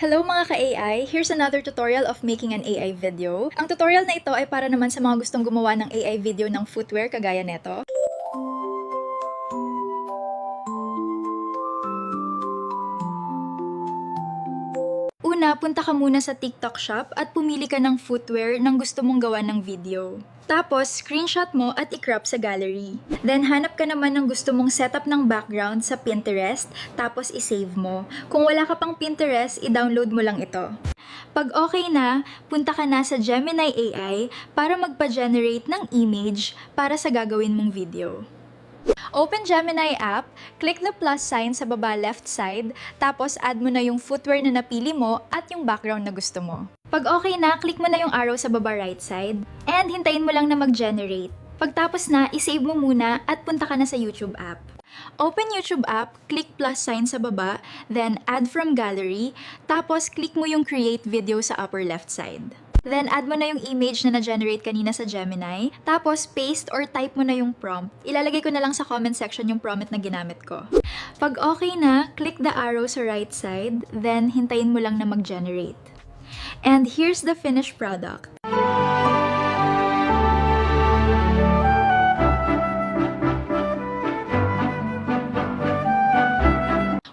Hello mga ka-AI! Here's another tutorial of making an AI video. Ang tutorial na ito ay para naman sa mga gustong gumawa ng AI video ng footwear kagaya neto. Una, punta ka muna sa TikTok shop at pumili ka ng footwear ng gusto mong gawa ng video. Tapos, screenshot mo at i-crop sa gallery. Then, hanap ka naman ng gusto mong setup ng background sa Pinterest, tapos i-save mo. Kung wala ka pang Pinterest, i-download mo lang ito. Pag okay na, punta ka na sa Gemini AI para magpa-generate ng image para sa gagawin mong video. Open Gemini app, click the plus sign sa baba left side, tapos add mo na yung footwear na napili mo at yung background na gusto mo. Pag okay na, click mo na yung arrow sa baba right side, and hintayin mo lang na mag-generate. Pagtapos na, isave mo muna at punta ka na sa YouTube app. Open YouTube app, click plus sign sa baba, then add from gallery, tapos click mo yung create video sa upper left side. Then, add mo na yung image na na-generate kanina sa Gemini. Tapos, paste or type mo na yung prompt. Ilalagay ko na lang sa comment section yung prompt na ginamit ko. Pag okay na, click the arrow sa right side. Then, hintayin mo lang na mag-generate. And here's the finished product.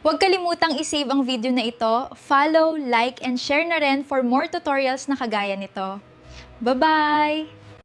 Huwag kalimutang i-save ang video na ito, follow, like, and share na rin for more tutorials na kagaya nito. Bye-bye!